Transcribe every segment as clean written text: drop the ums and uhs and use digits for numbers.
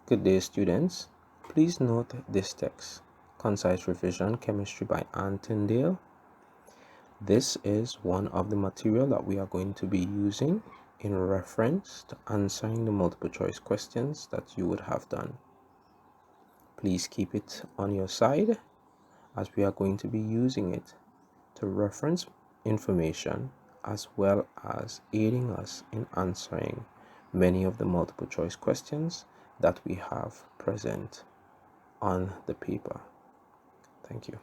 Good day, students. Please note this text, Concise Revision Chemistry by Ann Tyndale. This is one of the material that we are going to be using in reference to answering the multiple choice questions that you would have done. Please keep it on your side as we are going to be using it to reference information as well as aiding us in answering many of the multiple choice questions that we have present on the paper. Thank you.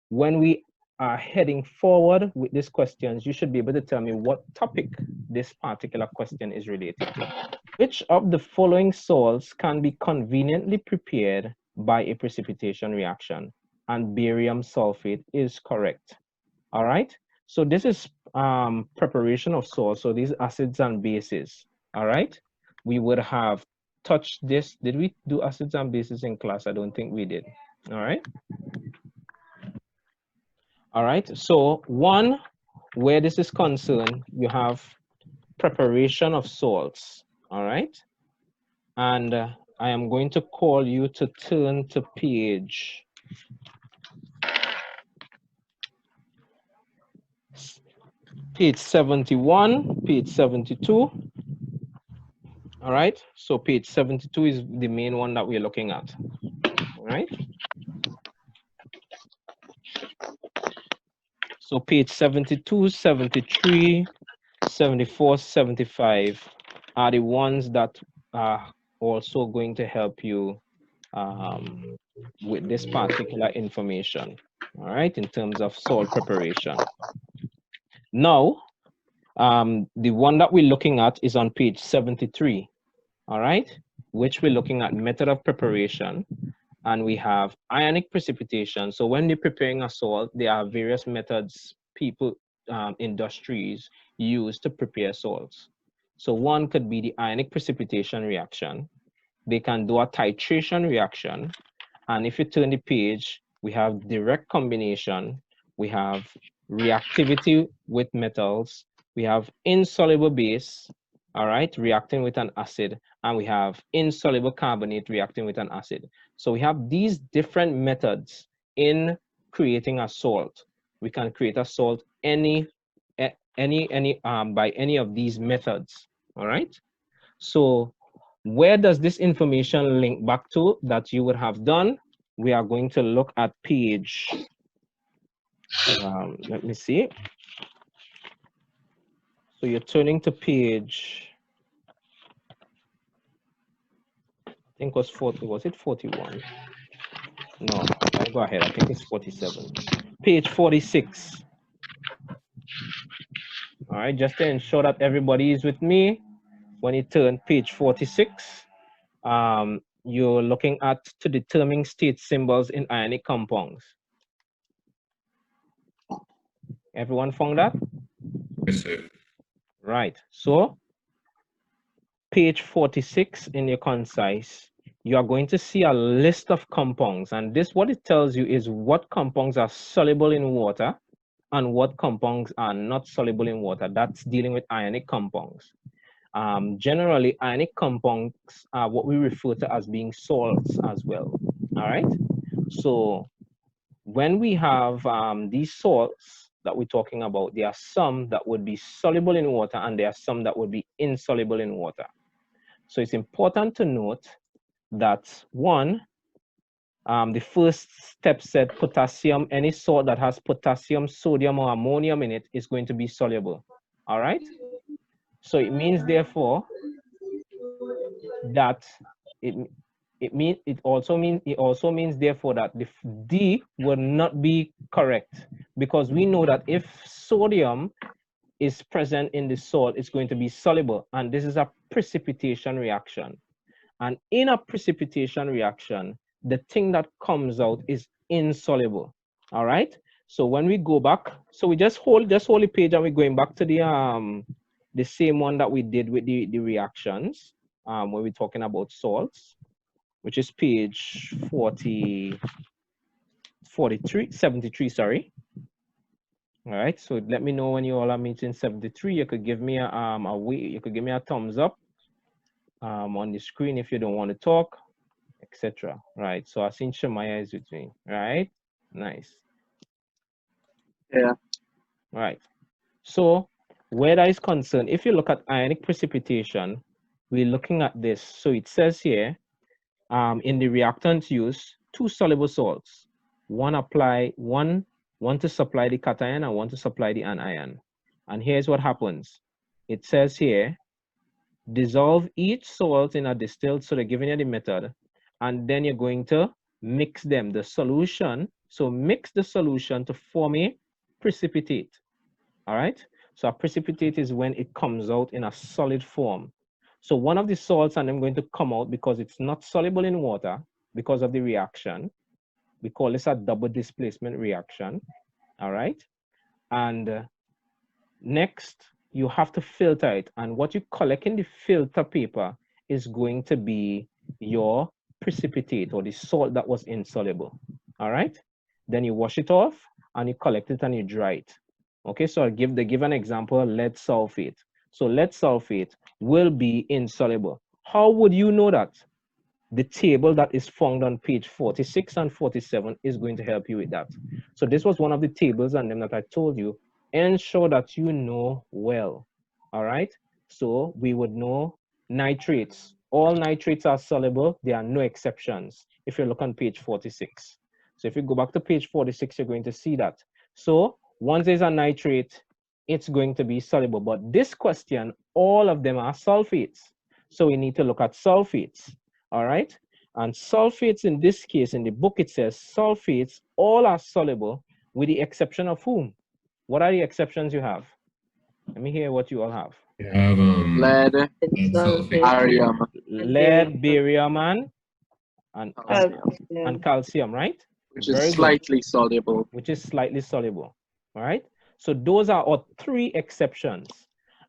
When we are heading forward with these questions, you should be able to tell me what topic this particular question is related to. Which of the following salts can be conveniently prepared by a precipitation reaction? And barium sulfate is correct. All right. So this is preparation of salts. So these acids and bases. All right. We would have touched this. Did we do acids and bases in class? I don't think we did. All right. All right. So one, where this is concerned, you have preparation of salts. All right. And I am going to call you to turn to page 71, page 72. All right, so page 72 is the main one that we're looking at. All right. So page 72, 73, 74, 75 are the ones that are also going to help you with this particular information. All right, in terms of salt preparation. Now, the one that we're looking at is on page 73. All right, which we're looking at method of preparation, and we have ionic precipitation. So when they're preparing a salt, there are various methods people, industries use to prepare salts. So one could be the ionic precipitation reaction. They can do a titration reaction, and if you turn the page, we have direct combination, we have reactivity with metals, we have insoluble base, all right, reacting with an acid, and we have insoluble carbonate reacting with an acid. So we have these different methods in creating a salt. We can create a salt by any of these methods, all right? So where does this information link back to that you would have done? We are going to look at page, let me see. So you're turning to page, I think it was 40, was it 41? No, I'll go ahead, I think it's 47. Page 46. All right, just to ensure that everybody is with me, when you turn page 46, you're looking at to determine state symbols in ionic compounds. Everyone found that? Yes, sir. Right, so page 46 in your concise, you are going to see a list of compounds, and this, what it tells you is what compounds are soluble in water and what compounds are not soluble in water. That's dealing with ionic compounds. Generally, ionic compounds are what we refer to as being salts as well. All right. So when we have these salts that we're talking about, there are some that would be soluble in water and there are some that would be insoluble in water. So it's important to note that one, the first step said potassium, any salt that has potassium, sodium, or ammonium in it is going to be soluble. All right. So it means therefore that it also means therefore that the D will not be correct, because we know that if sodium is present in the salt, it's going to be soluble, and this is a precipitation reaction. And in a precipitation reaction, the thing that comes out is insoluble. All right. So when we go back, so we just hold the page and we're going back to the same one that we did with the reactions when we're talking about salts, which is page 73, sorry. All right, so let me know when you all are meeting 73. You could give me you could give me a thumbs up on the screen if you don't want to talk, etc. Right. So I seen Shemaya is with me. Right. Nice. Yeah. Right. So where that is concerned, if you look at ionic precipitation, we're looking at this. So it says here, in the reactants used, 2 soluble salts. One to supply the cation and one to supply the anion. And here's what happens. It says here, dissolve each salt in a distilled, so they're giving you the method, and then you're going to mix them, the solution. So mix the solution to form a precipitate. All right. So a precipitate is when it comes out in a solid form. So one of the salts, and I'm going to come out because it's not soluble in water because of the reaction. We call this a double displacement reaction. All right. And next, you have to filter it. And what you collect in the filter paper is going to be your precipitate, or the salt that was insoluble. All right. Then you wash it off and you collect it and you dry it. Okay, so they give an example, lead sulfate. So lead sulfate will be insoluble. How would you know that? The table that is found on page 46 and 47 is going to help you with that. So this was one of the tables and them that I told you. Ensure that you know well. All right. So we would know nitrates. All nitrates are soluble. There are no exceptions. If you look on page 46. So if you go back to page 46, you're going to see that. So once there's a nitrate, it's going to be soluble. But this question, all of them are sulfates. So we need to look at sulfates. All right. And sulfates in this case, in the book, it says sulfates all are soluble with the exception of whom? What are the exceptions you have? Let me hear what you all have. You have Lead, sulfate, barium, Lead, barium, and calcium, calcium, right? which Very is good. slightly soluble. Which is slightly soluble. All right. So those are our 3 exceptions.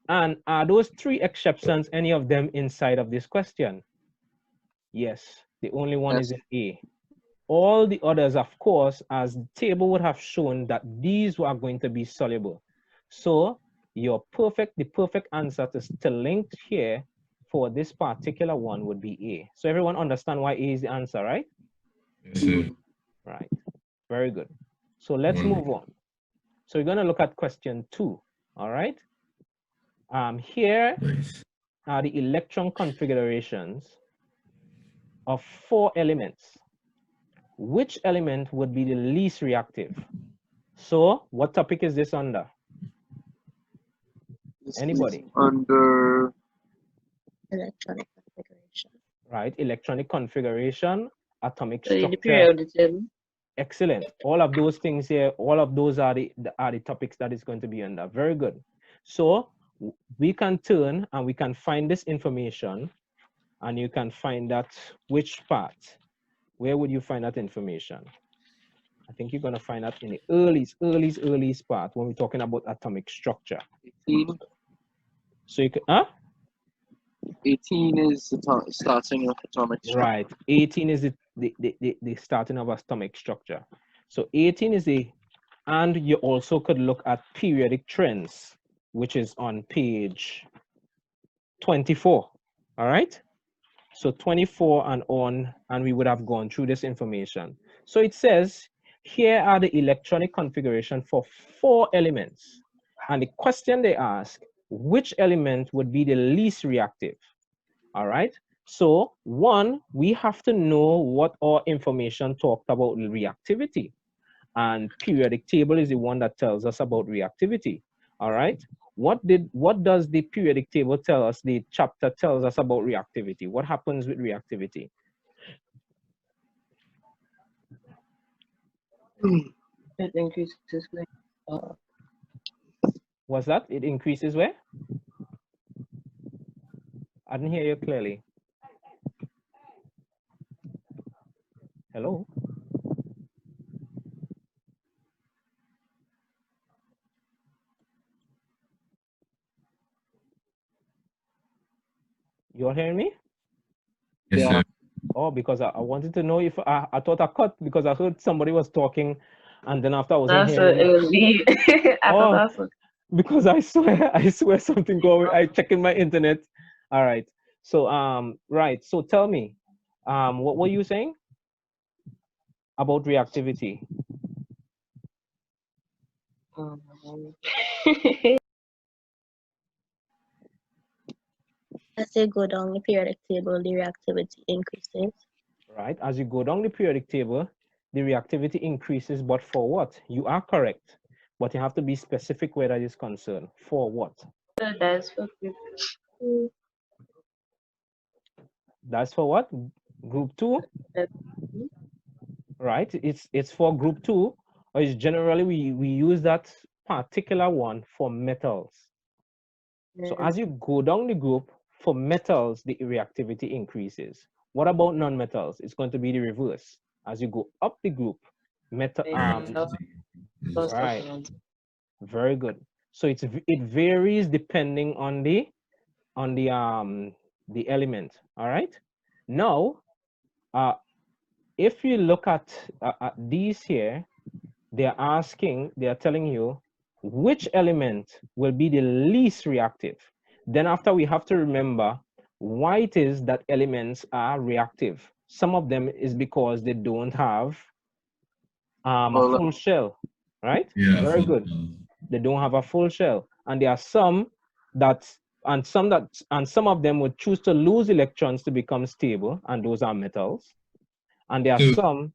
And are those 3 exceptions any of them inside of this question? Yes, the only one is in A. All the others, of course, as the table would have shown, that these are going to be soluble. So the perfect answer to link here for this particular one would be A. So everyone understand why A is the answer, right? Yes, sir. Right. Very good. So let's move on. So we're going to look at question 2. All right. Here are the electron configurations of 4 elements. Which element would be the least reactive? So what topic is this under? Anybody? Under electronic configuration. Right, electronic configuration, atomic So structure. the periodicity. Excellent. All of those things here, all of those are the topics that is going to be under. Very good. So we can turn and we can find this information, and you can find that which part. Where would you find that information? I think you're going to find that in the earliest part when we're talking about atomic structure. 18. So you can, huh? 18 is the starting of atomic structure. Right. 18 is the starting of atomic structure. So 18 is and you also could look at periodic trends, which is on page 24. All right. So 24 and on, and we would have gone through this information. So it says, here are the electronic configuration for 4 elements. And the question they ask, which element would be the least reactive? All right. So 1, we have to know what our information talked about reactivity. And periodic table is the one that tells us about reactivity. All right. What does the periodic table tell us? The chapter tells us about reactivity. What happens with reactivity? It increases with Was that it increases where? I didn't hear you clearly. Hello? You all hearing me? Yes, Yeah. sir. Oh, because I wanted to know if I thought I cut because I heard somebody was talking, and then after I wasn't hearing. it was me. I thought that's what. Because I swear something going. I check in my internet. All right. So right. So tell me, what were you saying about reactivity? As they go down the periodic table, the reactivity increases. Right. As you go down the periodic table, the reactivity increases, but for what? You are correct, but you have to be specific where that is concerned. For what? So that's for group 2. That's for what? Group 2, right? It's for group 2, or it's generally we use that particular one for metals. So as you go down the group, for metals, the reactivity increases. What about non-metals? It's going to be the reverse. As you go up the group, metal, right, very good. So it varies depending on the element. All right. Now, if you look at these here, they're telling you which element will be the least reactive. Then after, we have to remember why it is that elements are reactive. Some of them is because they don't have a full shell, right? Yeah, Very good. They don't have a full shell. And there are some and some of them would choose to lose electrons to become stable, and those are metals. And there are some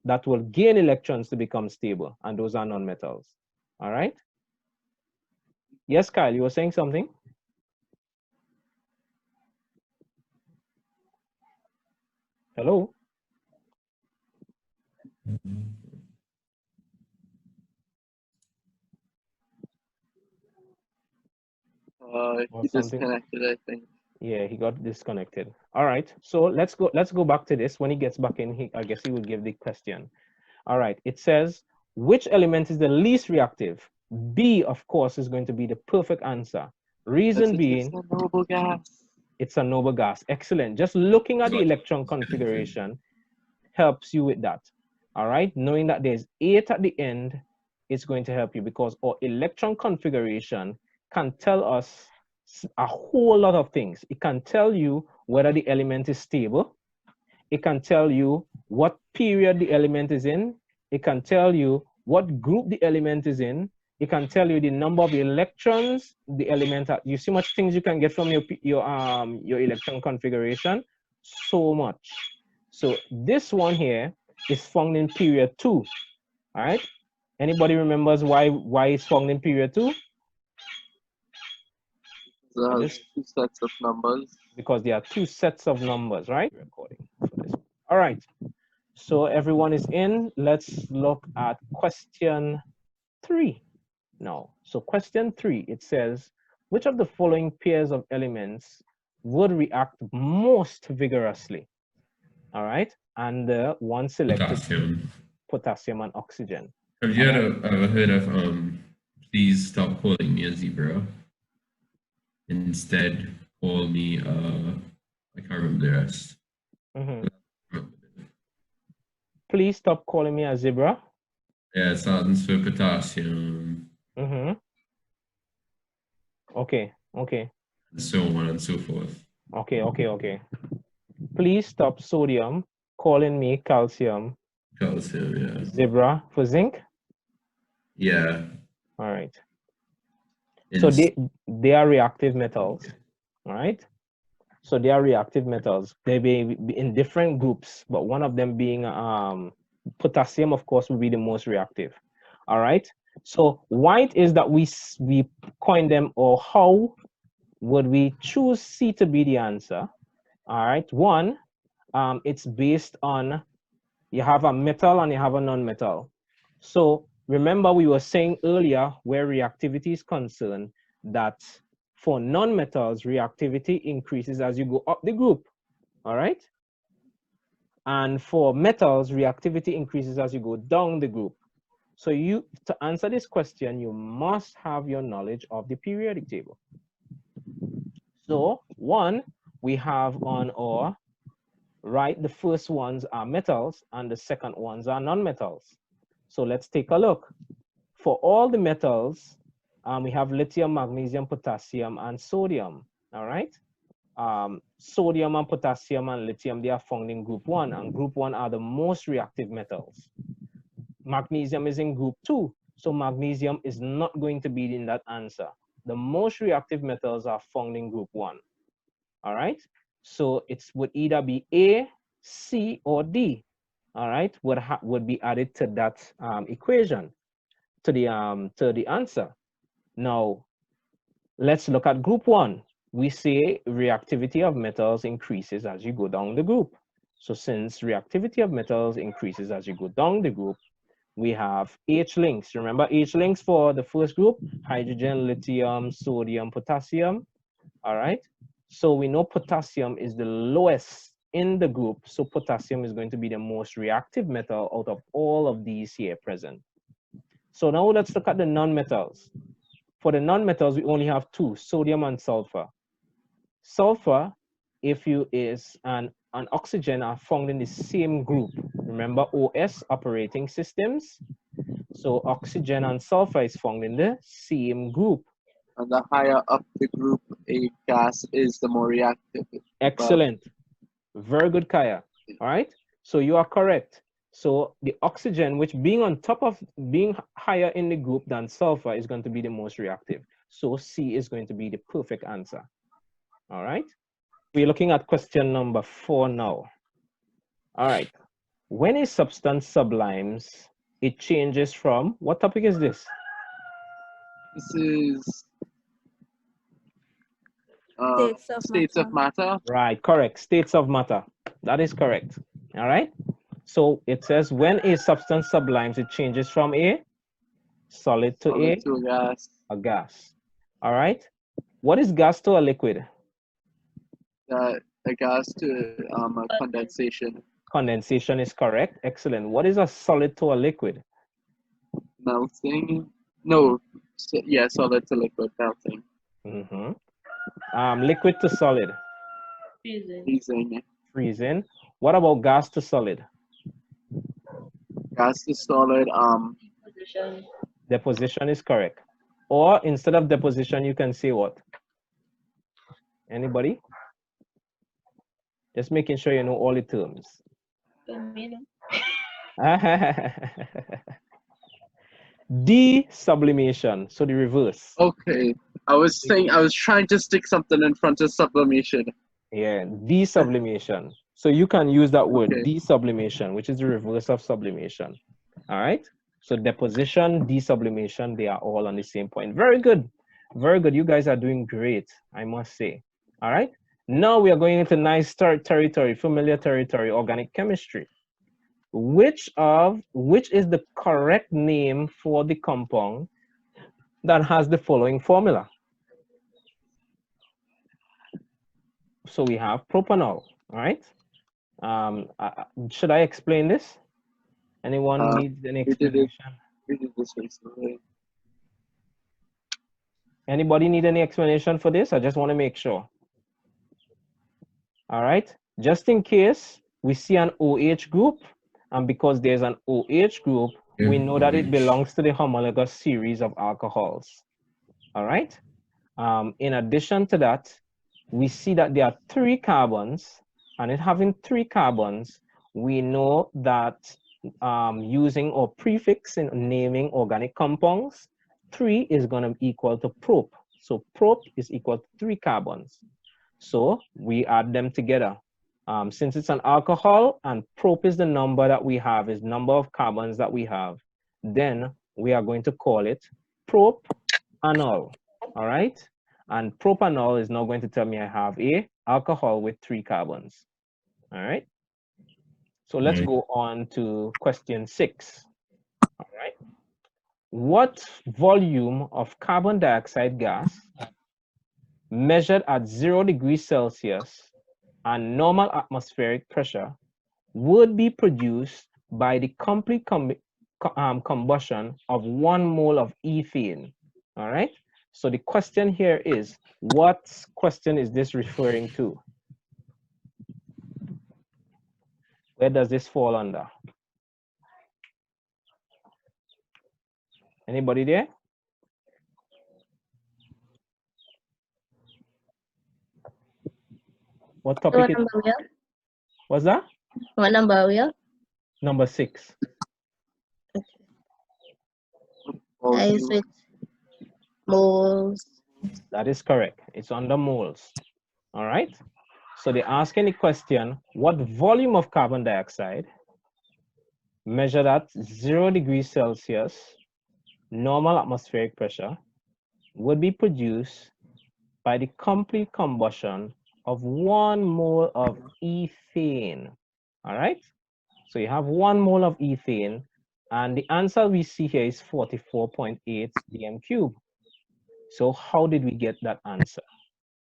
that will gain electrons to become stable, and those are non-metals. All right? Yes, Kyle, you were saying something? Hello? He disconnected, I think. Yeah, he got disconnected. All right, so let's go back to this. When he gets back in, I guess he will give the question. All right, it says, which element is the least reactive? B, of course, is going to be the perfect answer. Reason being, it's a noble gas. It's a noble gas. Excellent. Just looking at the electron configuration helps you with that. All right, knowing that there's 8 at the end, it's going to help you, because our electron configuration can tell us a whole lot of things. It can tell you whether the element is stable. It can tell you what period the element is in. It can tell you what group the element is in. It can tell you the number of electrons the element has. You see much things you can get from your electron configuration. So much. So this one here is found in period 2. All right. Anybody remembers why it's found in period 2? There's 2 sets of numbers. Because there are 2 sets of numbers, right? Recording for this. All right. So everyone is in. Let's look at question 3 now. So question 3, it says, which of the following pairs of elements would react most vigorously? All right. And the one selected, potassium and oxygen. Have you ever heard of please stop calling me a zebra? Instead, call me I can't remember the rest. Please stop calling me a zebra. Yeah, it stands for potassium. Okay. And so on and so forth. Okay. Please stop sodium calling me calcium. Calcium, yeah. Zebra for zinc. Yeah. All right. So they are reactive metals. All right. So they are reactive metals. They may be in different groups, but one of them being potassium, of course, will be the most reactive. All right. So why it is that we coin them, or how would we choose C to be the answer? All right. One, it's based on, you have a metal and you have a non-metal. So remember, we were saying earlier, where reactivity is concerned, that for non-metals, reactivity increases as you go up the group. All right. And for metals, reactivity increases as you go down the group. So to answer this question, you must have your knowledge of the periodic table. So one, we have on our right, the first ones are metals and the second ones are non-metals. So let's take a look. For all the metals, we have lithium, magnesium, potassium, and sodium. All right. sodium and potassium and lithium, they are found in group 1, and group 1 are the most reactive metals. Magnesium is in group 2, so magnesium is not going to be in that answer. The most reactive metals are found in group 1. All right, so it would either be A, C, or D. All right, would be added to that equation, to the answer. Now, let's look at group 1. We say reactivity of metals increases as you go down the group. So since reactivity of metals increases as you go down the group, we have H links. Remember H links for the first group: hydrogen, lithium, sodium, potassium. All right. So we know potassium is the lowest in the group. So potassium is going to be the most reactive metal out of all of these here present. So now let's look at the non-metals. For the non-metals, we only have 2, sodium and sulfur. Sulfur, and oxygen are found in the same group. Remember OS, operating systems. So oxygen and sulfur is found in the same group. And the higher up the group a gas is, the more reactive. Excellent. Very good, Kaya. All right. So you are correct. So the oxygen, which being on top of being higher in the group than sulfur, is going to be the most reactive. So C is going to be the perfect answer. All right. We're looking at question number 4 now. All right. When a substance sublimes, it changes from, what topic is this? This is States of matter. Right, correct. States of matter. That is correct. All right. So it says when a substance sublimes, it changes from a solid to a gas. A gas. All right. What is gas to a liquid? A gas to a condensation. Condensation is correct. Excellent. What is a solid to a liquid? Melting. No. Yeah, solid to liquid, melting. Liquid to solid? Freezing. Freezing. What about gas to solid? Gas to solid. Deposition. Deposition is correct. Or instead of deposition, you can say what? Anybody? Just making sure you know all the terms. Desublimation, so the reverse. Okay. I was trying to stick something in front of sublimation. Yeah, desublimation. So you can use that word, Okay. desublimation, which is the reverse of sublimation. All right. So deposition, desublimation, they are all on the same point. Very good. Very good. You guys are doing great, I must say. All right. Now we are going into nice territory, familiar territory, organic chemistry. Which is the correct name for the compound that has the following formula? So we have propanol, all right? Should I explain this? Anyone needs any explanation? We did this recently. Anybody need any explanation for this? I just want to make sure. All right, just in case we see an OH group, and because there's an OH group, we know that it belongs to the homologous series of alcohols. All right. In addition to that, we see that there are 3 carbons, and it having 3 carbons, we know that using or prefix in naming organic compounds, 3 is going to be equal to prop. So prop is equal to 3 carbons. So we add them together. Since it's an alcohol and prop is the number that we have, is number of carbons that we have, then we are going to call it propanol. All right. And propanol is now going to tell me I have a alcohol with 3 carbons. All right. So let's go on to question 6. All right. What volume of carbon dioxide gas measured at 0 degrees Celsius and normal atmospheric pressure would be produced by the complete combustion of 1 mole of ethane? All right. So the question here is, what question is this referring to? Where does this fall under? Anybody there? What What topic is, number we are? what's that? What number we are? Number 6. Is with moles. That is correct. It's under moles. All right. So they ask any question, what volume of carbon dioxide measured at 0 degrees Celsius, normal atmospheric pressure, would be produced by the complete combustion of 1 mole of ethane. All right. So you have 1 mole of ethane, and the answer we see here is 44.8 dm cube. So how did we get that answer?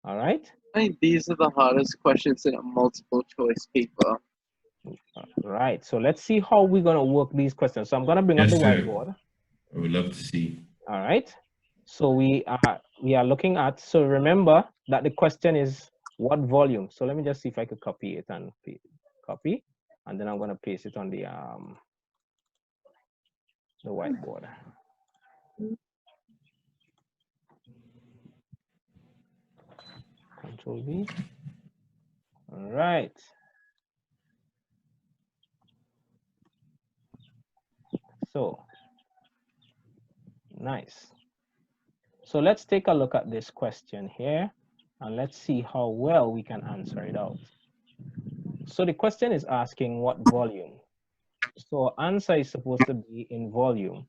All right. I think these are the hardest questions in a multiple choice paper. Right. So let's see how we're going to work these questions. So I'm going to bring up the Yes, sir. whiteboard. I would love to see. All right. So we are looking at, so remember that the question is what volume. So let me just see if I could copy it and copy, and then I'm going to paste it on the whiteboard. Control V. All right. So nice. So let's take a look at this question here, and let's see how well we can answer it out. So the question is asking what volume. So answer is supposed to be in volume.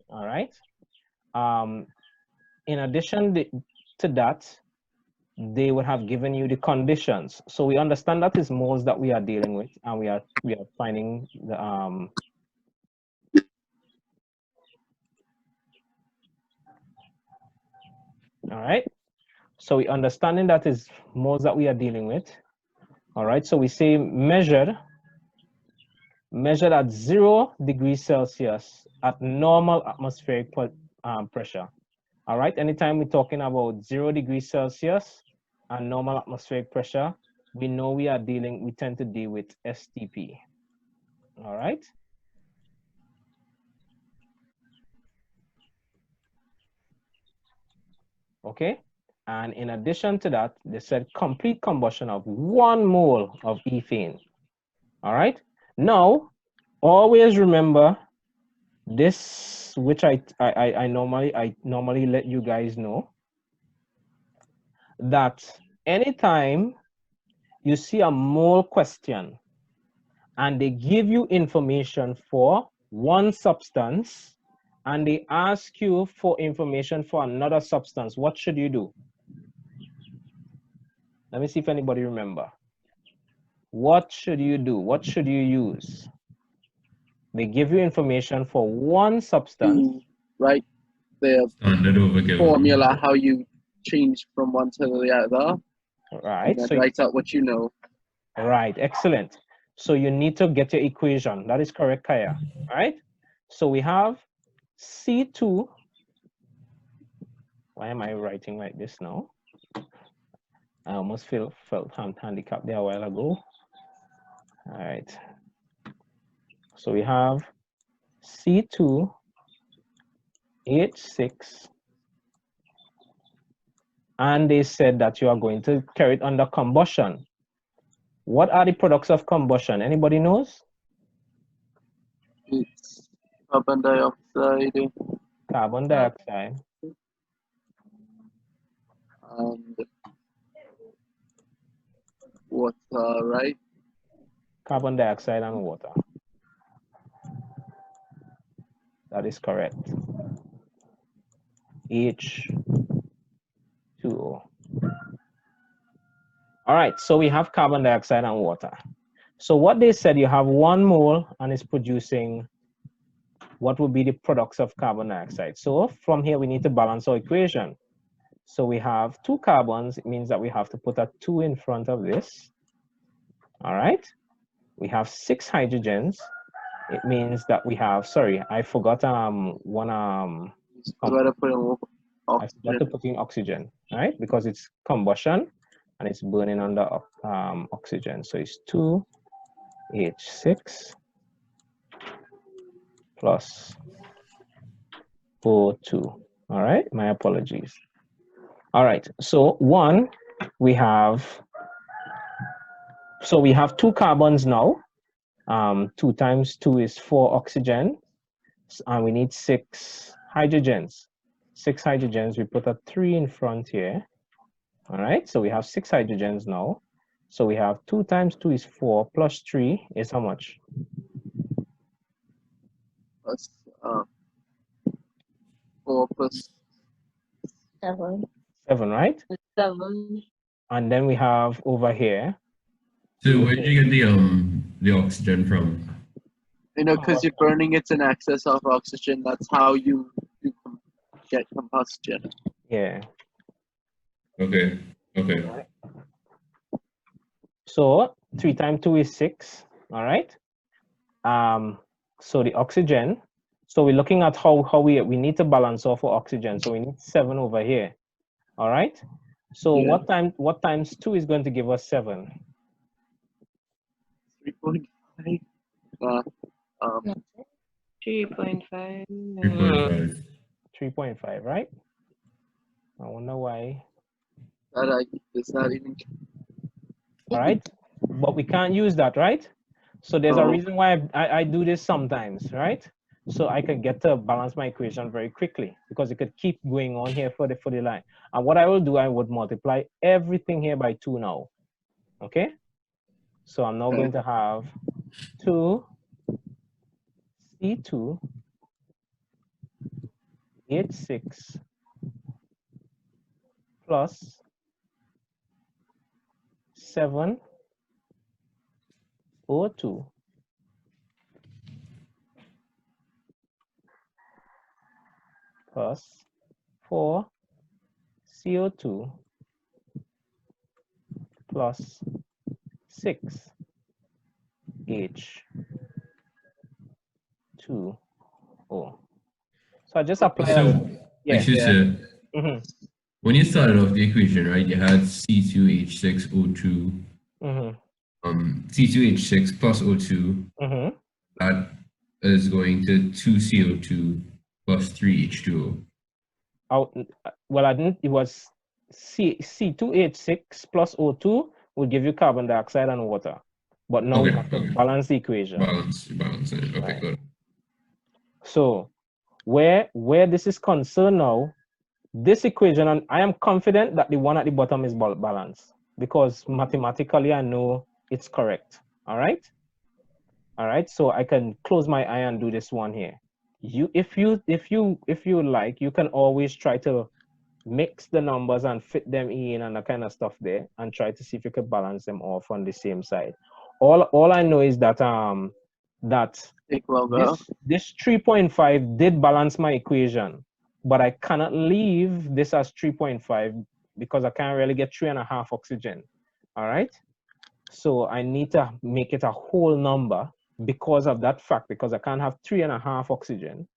All right. In addition to that, they would have given you the conditions. So we understand that is moles that we are dealing with, and we are finding the all right. So we understanding that is moles that we are dealing with. All right. So we say measured at 0 degrees Celsius at normal atmospheric pressure. All right. Anytime we're talking about 0 degrees Celsius and normal atmospheric pressure, we know we tend to deal with STP. All right. Okay. And in addition to that, they said complete combustion of 1 mole of ethane. All right. Now, always remember this, which I normally let you guys know, that anytime you see a mole question and they give you information for one substance and they ask you for information for another substance, what should you do? Let me see if anybody remember. What should you do? What should you use? They give you information for one substance. You write the Standard overgiven. formula, how you change from one to the other, Right. and then So write out what you know. right, excellent. So you need to get your equation. That is correct, Kaya. All right. So we have C2. Why am I writing like this now? I almost felt handicapped there a while ago. All right. So we have C2H6. And they said that you are going to carry it under combustion. What are the products of combustion? Anybody knows? It's carbon dioxide Carbon dioxide. and water, right? Carbon dioxide and water. That is correct. H2O. All right, so we have carbon dioxide and water. So what they said, you have 1 mole and it's producing what would be the products of carbon dioxide. So from here, we need to balance our equation. So we have 2 carbons. It means that we have to put a 2 in front of this. All right. We have 6 hydrogens. It means that we have, sorry, I forgot one You gotta put in I forgot to put in oxygen, right? Because it's combustion and it's burning under oxygen. So it's 2H6 plus O2. All right, my apologies. All right, so 1, we have So we have 2 carbons now. 2 times 2 is 4 oxygen, and we need 6 hydrogens. 6 hydrogens, we put a 3 in front here. All right, so we have 6 hydrogens now. So we have 2 times 2 is 4 plus 3 is how much? Plus 4 plus 7. 7, right? 7. And then we have over here. So where did you get the oxygen from? because you're burning it in excess of oxygen. That's how you get combustion. Yeah. Okay. Okay. So 3 times 2 is 6. All right. So the oxygen. So we're looking at how we need to balance off for oxygen. So we need 7 over here. All right. So Yeah. what times 2 is going to give us 7? 3.5. 3.5. 3.5. 3.5, right? I wonder why. Is that even? All right. But we can't use that, right? So there's a No. reason why I do this sometimes, right? So I could get to balance my equation very quickly because it could keep going on here for the line. And what I will do, I would multiply everything here by 2 now. Okay? So I'm now going to have 2 C2 H6 plus 7 O2 plus 4 CO2 plus 6 H2O. So I just apply So, that. Yeah. excuse me. Mm-hmm. When you started off the equation, right, you had C2H6O2, Mm-hmm. C2H6 plus O2, Mm-hmm. that is going to 2CO2 plus 3H2O. Well, I didn't. It was C2H6 plus O2 will give you carbon dioxide and water. But now we Okay, have to okay. balance the equation. Balance it. Okay, Right. good. So where this is concerned now, this equation, and I am confident that the one at the bottom is balanced because mathematically I know it's correct. All right. All right. So I can close my eye and do this one here. If you like, you can always try to mix the numbers and fit them in and that kind of stuff there and try to see if you could balance them off on the same side. All I know is that Take longer. this 3.5 did balance my equation, but I cannot leave this as 3.5 because I can't really get 3.5 oxygen. All right. So I need to make it a whole number because of that fact, because I can't have 3.5 oxygen.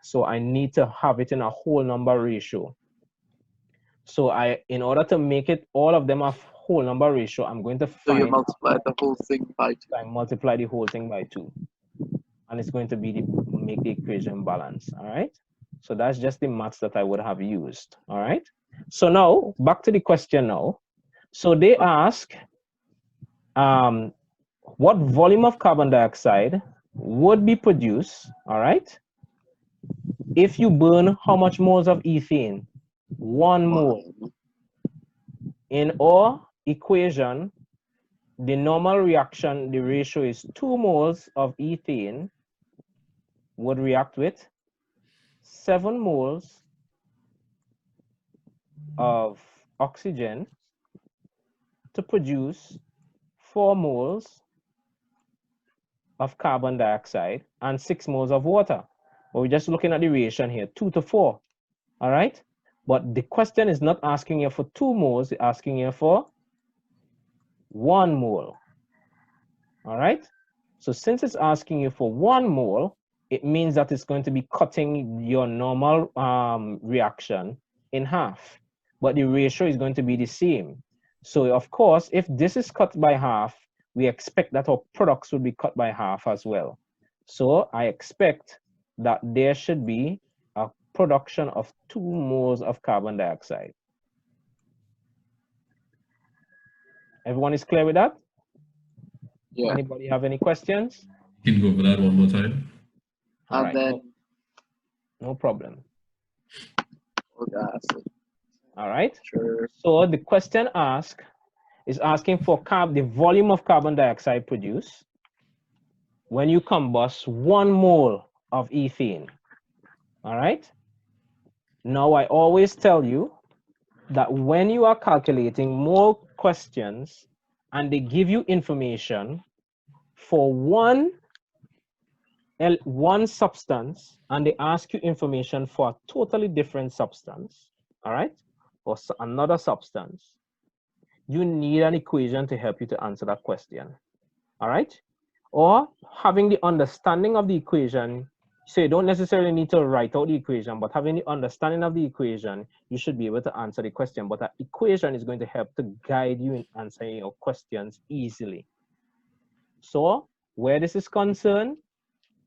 So I need to have it in a whole number ratio. So in order to make it all of them a whole number ratio, I'm going to So you find, multiply the whole thing by 2. I multiply the whole thing by 2. And it's going to be make the equation balance. All right. So that's just the maths that I would have used. All right. So now back to the question now. So they ask, what volume of carbon dioxide would be produced, all right, if you burn how much moles of ethane? 1 mole. In our equation, the normal reaction, the ratio is 2 moles of ethane would react with 7 moles of oxygen to produce 4 moles of carbon dioxide and 6 moles of water. But we're just looking at the ratio here, 2 to 4. All right. But the question is not asking you for 2 moles, it's asking you for 1 mole. All right. So since it's asking you for 1 mole, it means that it's going to be cutting your normal reaction in half, but the ratio is going to be the same. So of course, if this is cut by half, we expect that our products will be cut by half as well. So I expect that there should be a production of 2 moles of carbon dioxide. Everyone is clear with that? Yeah. Anybody have any questions? You can go over that one more time. All And right, then no problem. acid. All right. Sure. So the question asked is asking for the volume of carbon dioxide produced when you combust 1 mole of ethane. All right. Now I always tell you that when you are calculating more questions and they give you information for one substance and they ask you information for a totally different substance, all right, or another substance, you need an equation to help you to answer that question, all right? Or having the understanding of the equation, so you don't necessarily need to write out the equation, but having the understanding of the equation, you should be able to answer the question. But that equation is going to help to guide you in answering your questions easily. So where this is concerned,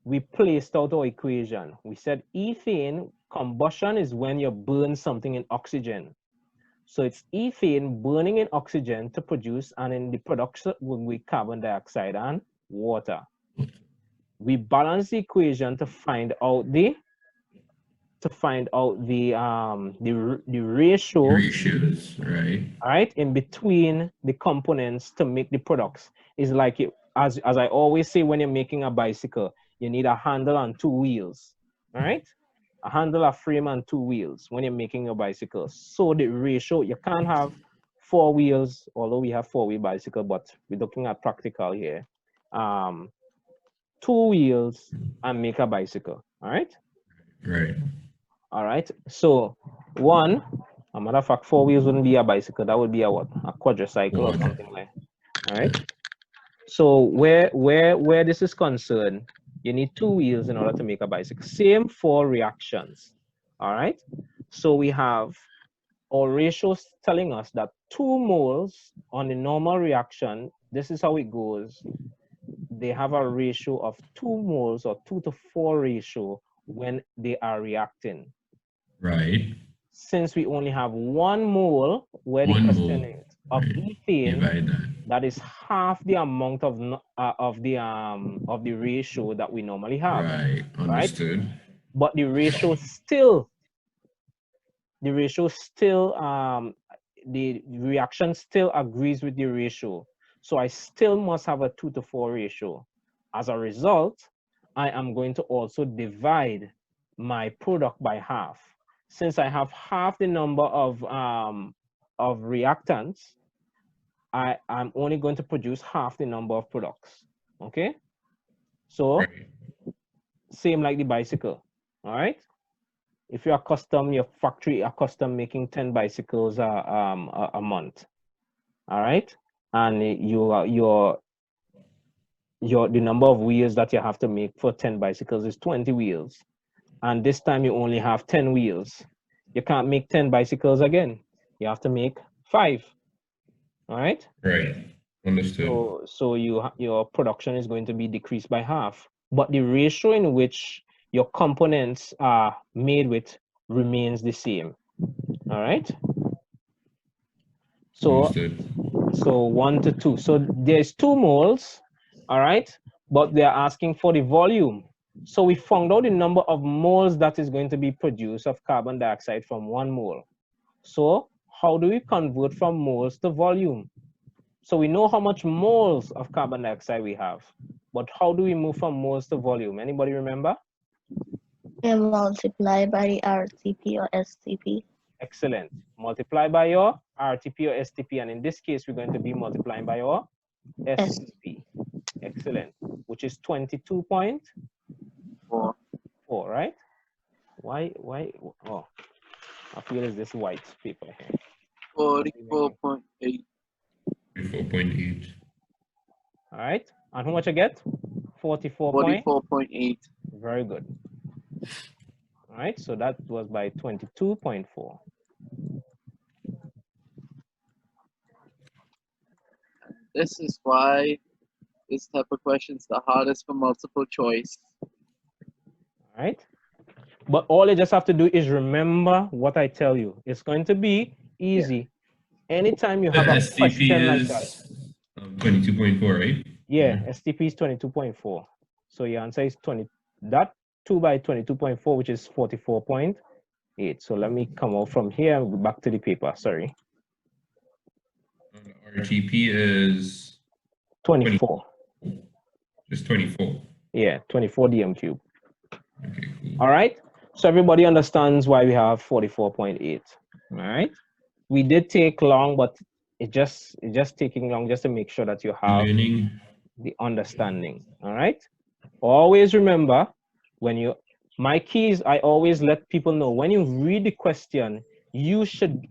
we placed out our equation. We said ethane combustion is when you burn something in oxygen. So it's ethane burning in oxygen to produce, and in the production will be carbon dioxide and water. We balance the equation to find out the ratio. Ratios, right? All right, in between the components to make the products. Is like it, as I always say, when you're making a bicycle, you need a handle and 2 wheels. All right, a handle, a frame, and 2 wheels when you're making a bicycle. So the ratio, you can't have 4 wheels, although we have 4-wheel bicycle, but we're looking at practical here. 2 wheels and make a bicycle. All right. Right. All right. So one, a matter of fact, 4 wheels wouldn't be a bicycle. That would be a what? A quadricycle or something like. All right. So where this is concerned, you need 2 wheels in order to make a bicycle. Same for reactions. All right. So we have our ratios telling us that 2 moles on the normal reaction, this is how it goes. They have a ratio of 2 moles or 2 to 4 ratio when they are reacting. Right. Since we only have 1 mole, where the question is of ethane, that is half the amount of the ratio that we normally have. Right. Understood. Right? But the ratio still, the reaction still agrees with the ratio. So I still must have a 2 to 4 ratio. As a result, I am going to also divide my product by half. Since I have half the number of reactants, I'm only going to produce half the number of products. Okay? So, same like the bicycle. All right? If you're accustomed, your factory accustomed making 10 bicycles a month. All right? And the number of wheels that you have to make for 10 bicycles is 20 wheels. And this time you only have 10 wheels. You can't make 10 bicycles again. You have to make 5. All right? Right. Understood. So your production is going to be decreased by half. But the ratio in which your components are made with remains the same. All right? So, Understood. so 1 to 2. So there's 2 moles, all right? But they're asking for the volume. So we found out the number of moles that is going to be produced of carbon dioxide from 1 mole. So how do we convert from moles to volume? So we know how much moles of carbon dioxide we have, but how do we move from moles to volume? Anybody remember? And multiply by the RTP or STP. Excellent. Multiply by your RTP or STP, and in this case, we're going to be multiplying by your STP. Excellent. Which is 22.4, right? Why? Oh, I feel it's this white paper here. 44.8. 44.8. All right. And how much I get? 44.8. Very good. All right. So that was by 22.4. This is why this type of question is the hardest for multiple choice. All right. But all you just have to do is remember what I tell you. It's going to be easy. anytime you The have a STP question like that, is 22.4, right? yeah, STP is 22.4. So your answer is 20. That 2 by 22.4, which is 44.8. So let me come out from here and go back to the paper. Sorry. RGP is 24. Just 24. Yeah, 24 dm cube. Okay, cool. All right. So everybody understands why we have 44.8. All right. We did take long, but it just taking long just to make sure that you have Learning. the understanding. All right. Always remember when you, my keys, I always let people know when you read the question, you should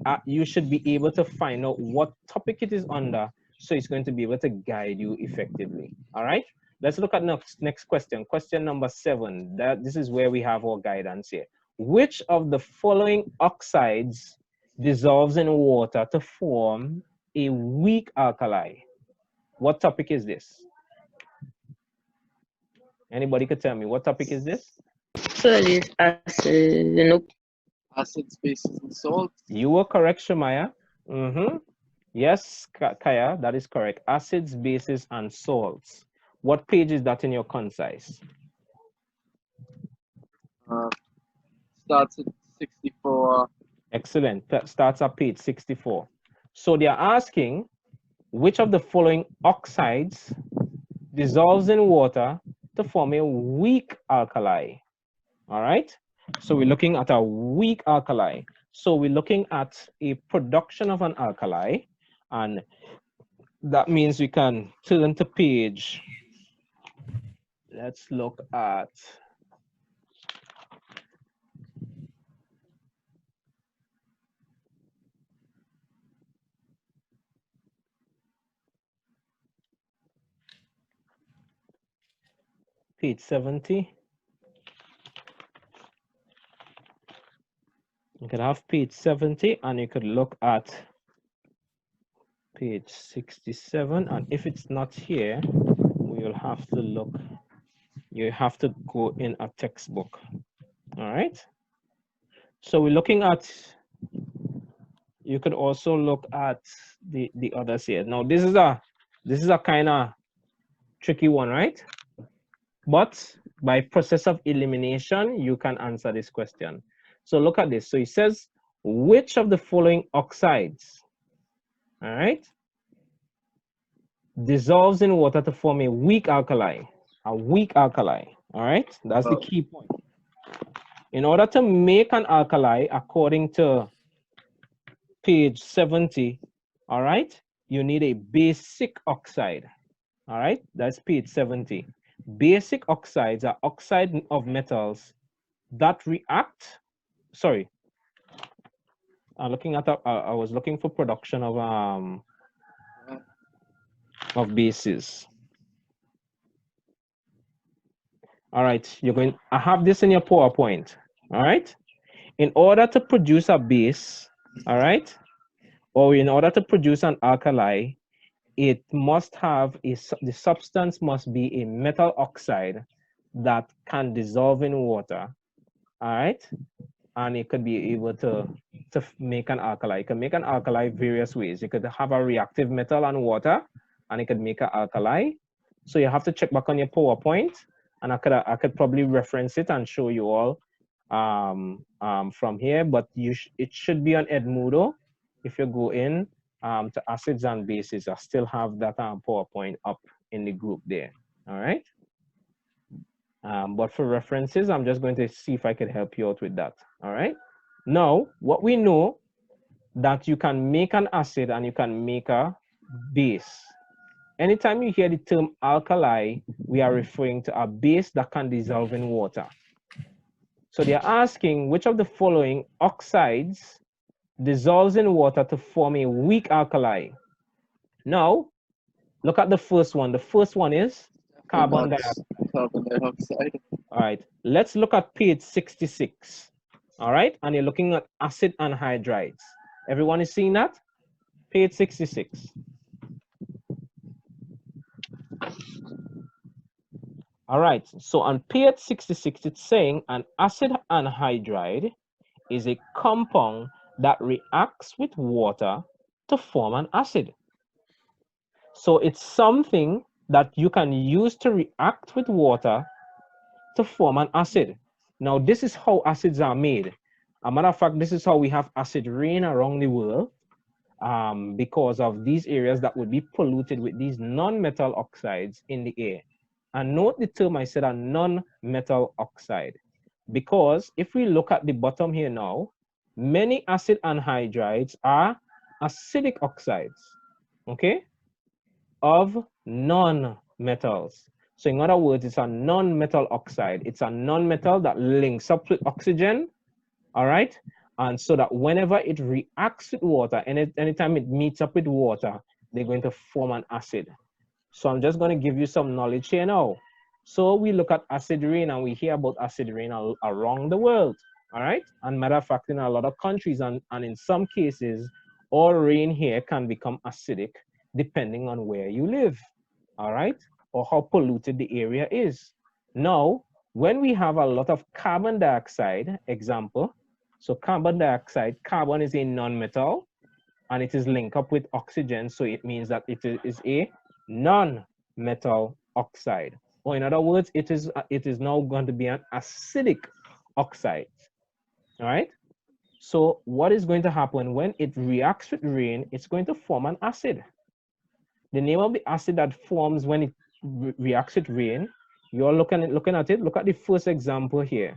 be able to find out what topic it is under, so it's going to be able to guide you effectively. All right. Let's look at next question. Question number 7. This is where we have our guidance here. Which of the following oxides dissolves in water to form a weak alkali? What topic is this? Anybody could tell me what topic is this? So this acid, nope. Acids, bases, and salts. You were correct, Shemaya. Yes, Kaya, that is correct. Acids, bases, and salts. What page is that in your concise? Starts at 64. Excellent. That starts at page 64. So they are asking which of the following oxides dissolves in water to form a weak alkali. All right. So we're looking at a weak alkali. So we're looking at a production of an alkali, and that means we can turn to page. Let's look at page 70. You could have page 70 and you could look at page 67. And if it's not here, we will have to look. You have to go in a textbook. All right. So we're looking at, you could also look at the others here. Now this is a kind of tricky one, right? But by process of elimination, you can answer this question. So look at this. So it says, which of the following oxides, all right, dissolves in water to form a weak alkali? A weak alkali, all right? That's the key point. In order to make an alkali, according to page 70, all right, you need a basic oxide, all right? That's page 70. Basic oxides are oxide of metals that react, sorry, I'm looking at, I was looking for production of bases. All right, I have this in your PowerPoint, all right? In order to produce a base, all right, or in order to produce an alkali, it must have the substance must be a metal oxide that can dissolve in water, all right? And it could be able to make an alkali. You can make an alkali various ways. You could have a reactive metal and water, and it could make an alkali. So you have to check back on your PowerPoint, and I could probably reference it and show you all from here. But it should be on Edmodo. If you go in to acids and bases, I still have that PowerPoint up in the group there. All right. But for references, I'm just going to see if I could help you out with that. All right. Now, what we know that you can make an acid and you can make a base. Anytime you hear the term alkali, we are referring to a base that can dissolve in water. So they're asking which of the following oxides dissolves in water to form a weak alkali. Now, look at the first one. The first one is carbon dioxide. Carbon dioxide. All right, let's look at page 66. All right, and you're looking at acid anhydrides. Everyone is seeing that? Page 66. All right, so on page 66, it's saying an acid anhydride is a compound that reacts with water to form an acid. So it's something that you can use to react with water to form an acid. Now, this is how acids are made. A matter of fact, this is how we have acid rain around the world, because of these areas that would be polluted with these non-metal oxides in the air. And note the term I said, a non-metal oxide, because if we look at the bottom here now, many acid anhydrides are acidic oxides, okay, of non-metals. So in other words, it's a non-metal oxide. It's a non-metal that links up with oxygen, all right? And so that whenever it reacts with water, anytime it meets up with water, they're going to form an acid. So I'm just going to give you some knowledge here now. So we look at acid rain and we hear about acid rain around the world, all right? And matter of fact, in a lot of countries and in some cases, all rain here can become acidic depending on where you live, all right? Or how polluted the area is. Now, when we have a lot of carbon dioxide, example, so carbon dioxide, carbon is a non-metal and it is linked up with oxygen, so it means that it is a non-metal oxide. Or in other words, it is now going to be an acidic oxide, all right? So what is going to happen when it reacts with rain, it's going to form an acid. The name of the acid that forms when it reacts with rain, you're looking at it, look at the first example here.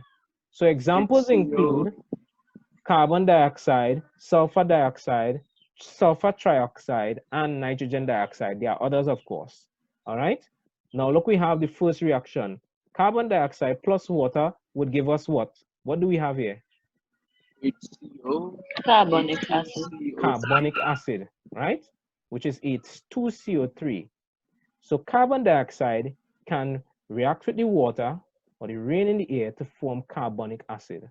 So examples include carbon dioxide, sulfur dioxide, sulfur trioxide, and nitrogen dioxide. There are others, of course, all right? Now look, we have the first reaction. Carbon dioxide plus water would give us what? What do we have here? HCO. Carbonic acid. Carbonic acid, right? Which is H2CO3. So carbon dioxide can react with the water or the rain in the air to form carbonic acid.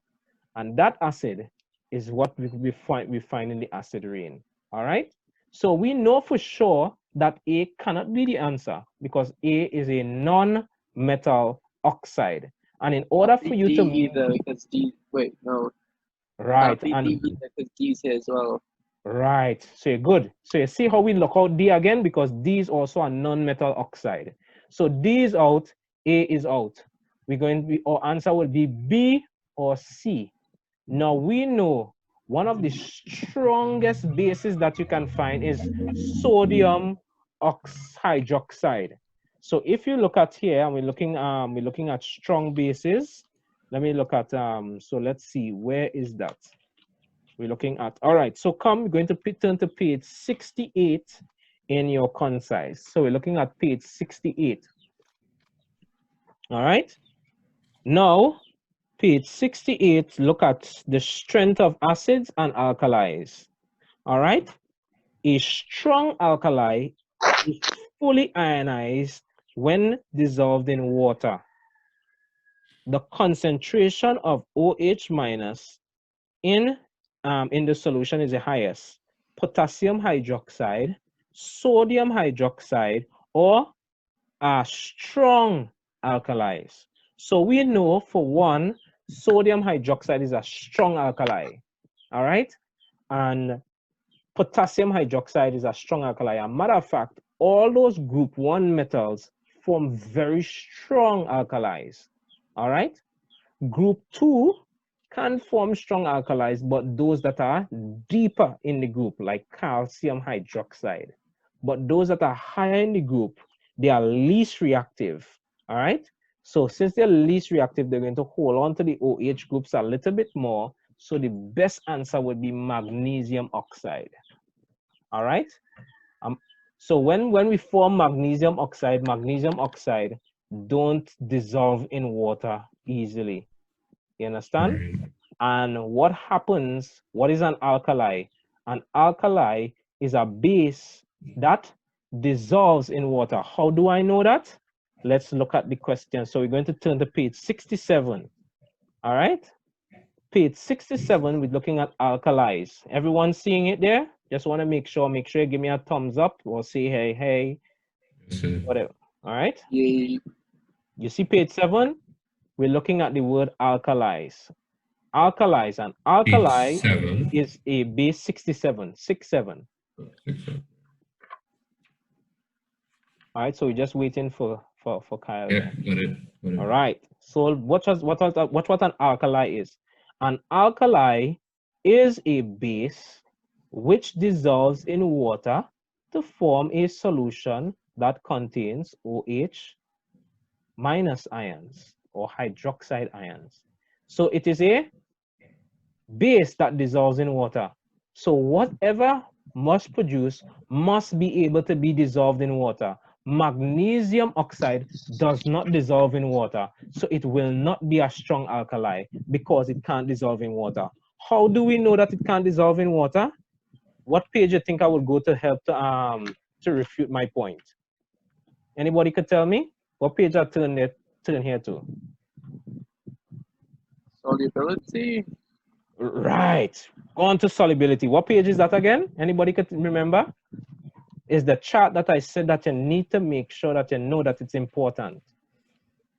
And that acid is what we find in the acid rain, all right? So we know for sure that A cannot be the answer because A is a non-metal oxide. And in order for you to meet either, because D, wait, no. right, Not and D either, because D's here as well. right, so you're good. So you see how we look out D again, because D is also a non-metal oxide. So D is out, A is out. Our answer will be B or C. Now we know one of the strongest bases that you can find is sodium hydroxide. So if you look at here, and we're looking at strong bases. Let me look at so let's see, where is that? We're looking at, all right, so we're going to turn to page 68 in your concise. So we're looking at page 68. All right. Now, page 68, look at the strength of acids and alkalis. All right. A strong alkali is fully ionized when dissolved in water. The concentration of OH minus in the solution is the highest. Potassium hydroxide, sodium hydroxide, or strong alkalis. So we know, for one, sodium hydroxide is a strong alkali, all right? And potassium hydroxide is a strong alkali. As a matter of fact, all those group 1 metals form very strong alkalis, all right? Group 2 can form strong alkalis, but those that are deeper in the group, like calcium hydroxide. But those that are higher in the group, they are least reactive, all right? So since they're least reactive, they're going to hold on to the OH groups a little bit more. So the best answer would be magnesium oxide, all right? So when we form magnesium oxide don't dissolve in water easily. You understand? Right. And what happens, what is an alkali? An alkali is a base that dissolves in water. How do I know that? Let's look at the question. So we're going to turn to page 67. All right? Page 67, we're looking at alkalis. Everyone seeing it there? Just want to make sure you give me a thumbs up or say hey, Yes, sir. whatever. All right? Yeah. You see page 7? We're looking at the word alkalis. Alkalis, and alkali Page 7. is a base 67, 67. All right, so we're just waiting for Kyle Yeah, there. got it. All right. So what an alkali is? An alkali is a base which dissolves in water to form a solution that contains OH minus ions or hydroxide ions. So it is a base that dissolves in water. So whatever must produce must be able to be dissolved in water. Magnesium oxide does not dissolve in water, so it will not be a strong alkali because it can't dissolve in water. How do we know that it can't dissolve in water? What page you think I would go to help to refute my point? Anybody could tell me? What page I turn here to? Solubility. Right. On to solubility. What page is that again? Anybody could remember? Is the chart that I said that you need to make sure that you know that it's important.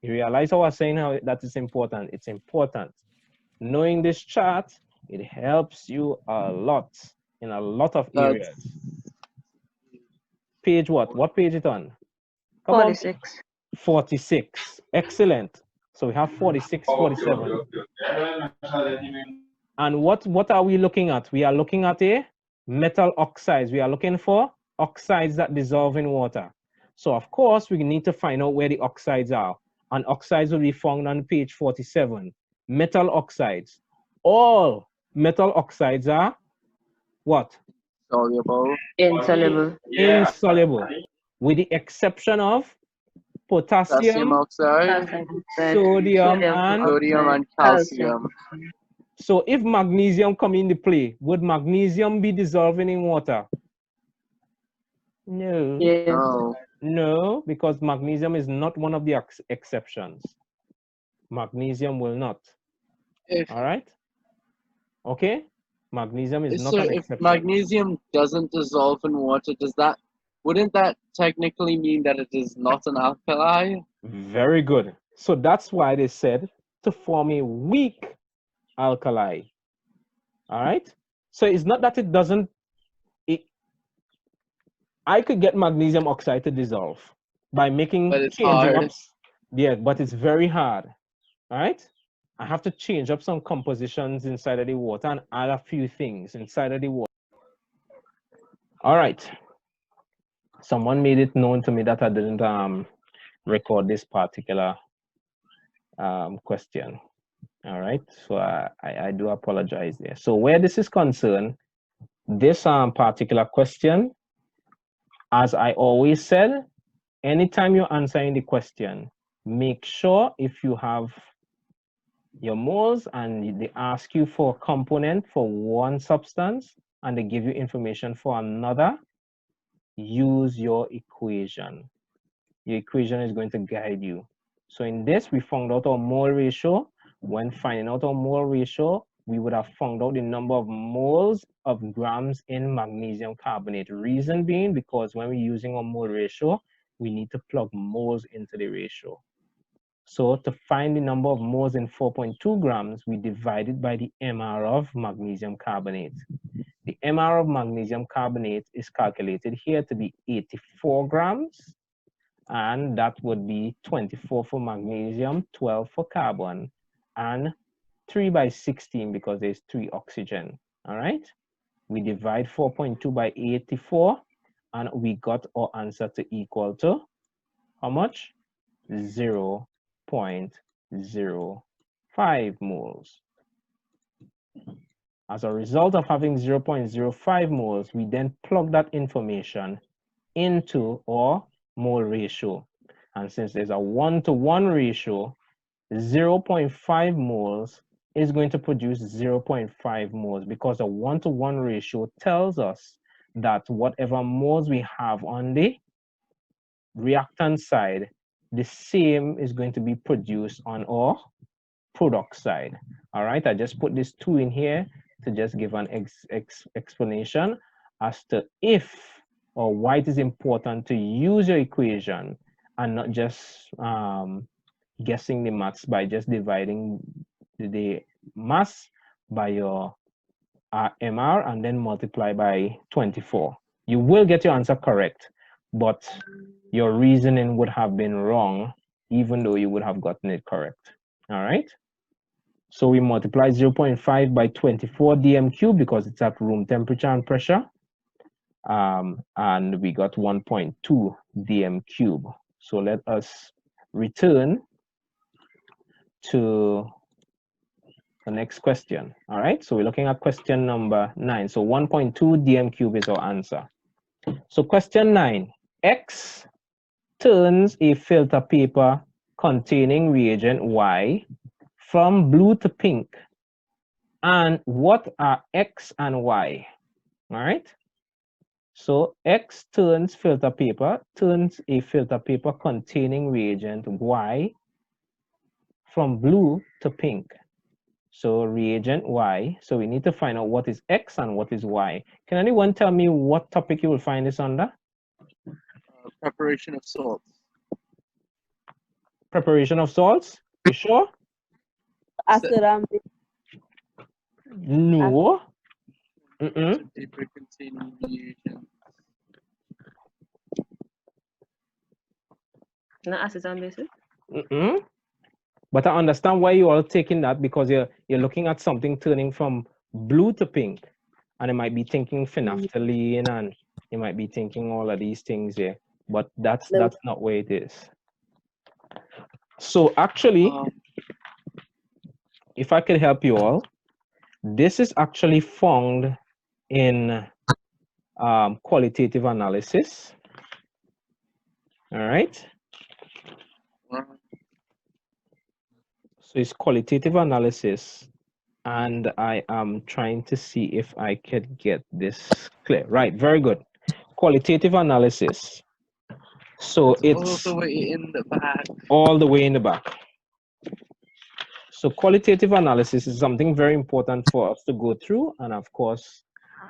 You realize how I was saying how that it's important? It's important. Knowing this chart, it helps you a lot in a lot of areas. Page what? What page it on? Come 46. on. 46. Excellent. So we have 46, 47. And what are we looking at? We are looking at a metal oxides. We are looking for oxides that dissolve in water. So of course, we need to find out where the oxides are. And oxides will be found on page 47. Metal oxides. All metal oxides are what? Soluble. Insoluble. Insoluble. With the exception of Potassium potassium, oxide. sodium, and Sodium and calcium. so if magnesium come into play, would magnesium be dissolving in water? No. Yes. No. No, because magnesium is not one of the exceptions. Magnesium will not. If, All right? Okay? Magnesium is not so an if exception. magnesium doesn't dissolve in water, wouldn't that technically mean that it is not an alkali? Very good. So that's why they said to form a weak alkali. All right? So it's not that it doesn't, I could get magnesium oxide to dissolve by making But it's changing hard. up. Yeah, but it's very hard. All right? I have to change up some compositions inside of the water and add a few things inside of the water. All right. Someone made it known to me that I didn't record this particular question. All right. So I do apologize there. So where this is concerned, this particular question, as I always said, anytime you're answering the question, make sure if you have your moles and they ask you for a component for one substance and they give you information for another, use your equation. Your equation is going to guide you. So in this, we found out our mole ratio. When finding out our mole ratio, we would have found out the number of moles of grams in magnesium carbonate. Reason being, because when we're using our mole ratio, we need to plug moles into the ratio. So to find the number of moles in 4.2 grams, we divide it by the MR of magnesium carbonate. The MR of magnesium carbonate is calculated here to be 84 grams, and that would be 24 for magnesium, 12 for carbon, and 3 by 16 because there's 3 oxygen, all right? We divide 4.2 by 84, and we got our answer to equal to how much? 0.05 moles. As a result of having 0.05 moles, we then plug that information into our mole ratio. And since there's a 1-to-1 ratio, 0.5 moles is going to produce 0.5 moles because a 1-to-1 ratio tells us that whatever moles we have on the reactant side, the same is going to be produced on our product side. All right, I just put this 2 in here to just give an explanation as to if or why it is important to use your equation and not just guessing the maths by just dividing the mass by your MR and then multiply by 24. You will get your answer correct, but your reasoning would have been wrong, even though you would have gotten it correct. All right. So we multiply 0.5 by 24 dm cubed because it's at room temperature and pressure. And we got 1.2 dm cubed. So let us return to the next question. All right. So we're looking at question number 9. So 1.2 dm cubed is our answer. So question 9, X turns a filter paper containing reagent Y from blue to pink. And what are X and Y? All right. So X turns a filter paper containing reagent Y from blue to pink. So reagent Y. So we need to find out what is X and what is Y. Can anyone tell me what topic you will find this under? Preparation of salts. Preparation of salts? You sure? Acid and base. No. Paper containing reagents. Not acids and bases. But I understand why you're all taking that, because you're looking at something turning from blue to pink, and it might be thinking phenolphthalein, and you might be thinking all of these things here, but that's not where it is. So actually, if I could help you all, this is actually found in qualitative analysis. All right. So it's qualitative analysis, and I am trying to see if I could get this clear. Right, very good. Qualitative analysis. So it's all the way in the back. All the way in the back. So qualitative analysis is something very important for us to go through, and of course,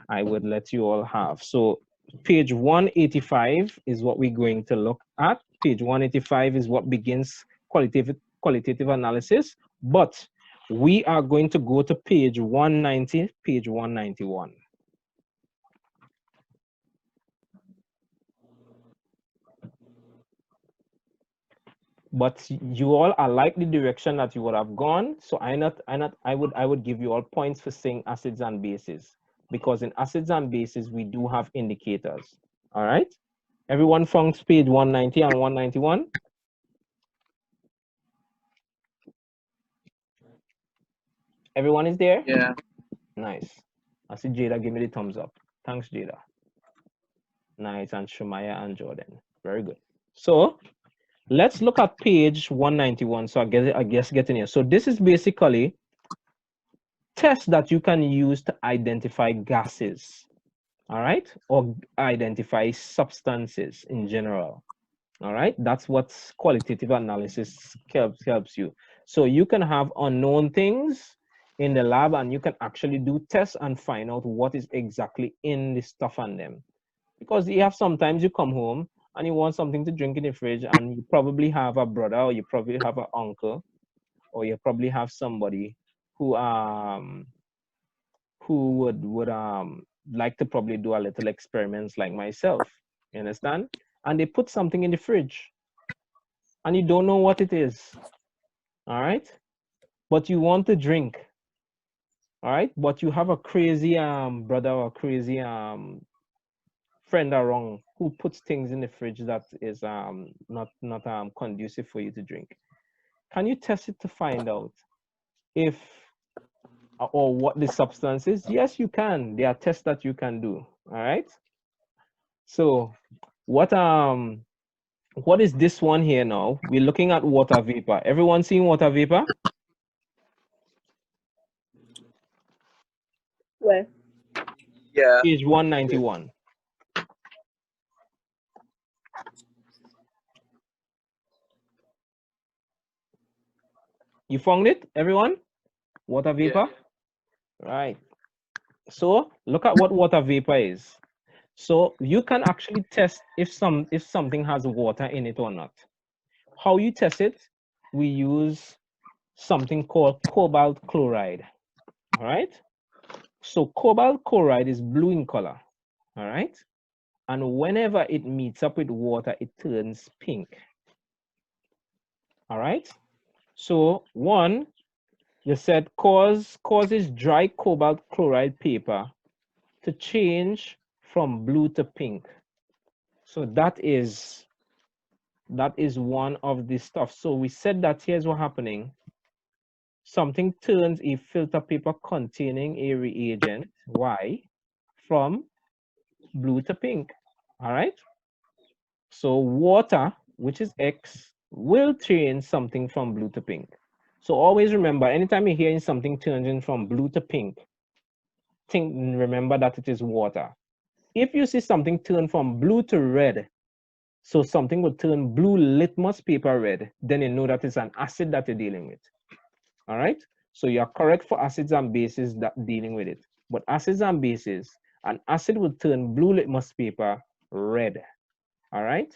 I would let you all have. So page 185 is what we're going to look at. Page 185 is what begins qualitative analysis, but we are going to go to page 190, page 191. But you all are like the direction that you would have gone. So I would give you all points for saying acids and bases, because in acids and bases we do have indicators. All right. Everyone from page 190 and 191. Everyone is there? Yeah. Nice. I see Jada give me the thumbs up. Thanks, Jada. Nice. And Shumaya and Jordan. Very good. So let's look at page 191. So I guess getting here. So this is basically tests that you can use to identify gases. All right. Or identify substances in general. All right. That's what qualitative analysis helps you. So you can have unknown things in the lab, and you can actually do tests and find out what is exactly in the stuff on them. Because you have sometimes you come home and you want something to drink in the fridge, and you probably have a brother, or you probably have an uncle, or you probably have somebody who would like to probably do a little experiments like myself. You understand? And they put something in the fridge and you don't know what it is. All right. But you want to drink. All right. But you have a crazy brother or crazy friend around who puts things in the fridge that is not conducive for you to drink. Can you test it to find out if or what the substance is? Yes, you can. There are tests that you can do. All right. So what is this one here now? We're looking at water vapor. Everyone seen water vapor? Where? Yeah. Page 191. You found it, everyone? Water vapor? Yeah. Right. So look at what water vapor is. So you can actually test if something has water in it or not. How you test it? We use something called cobalt chloride. All right. So cobalt chloride is blue in color. All right. and whenever it meets up with water, it turns pink. All right. So one, you said causes dry cobalt chloride paper to change from blue to pink. So that is one of the stuff. So we said that here's what's happening. Something turns a filter paper containing a reagent, Y, from blue to pink. All right. So water, which is X, will change something from blue to pink. So always remember, anytime you're hearing something changing from blue to pink, remember that it is water. If you see something turn from blue to red, so something will turn blue litmus paper red, then you know that it's an acid that you're dealing with. All right. So you're correct for acids and bases that dealing with it. But acids and bases, an acid will turn blue litmus paper red. All right.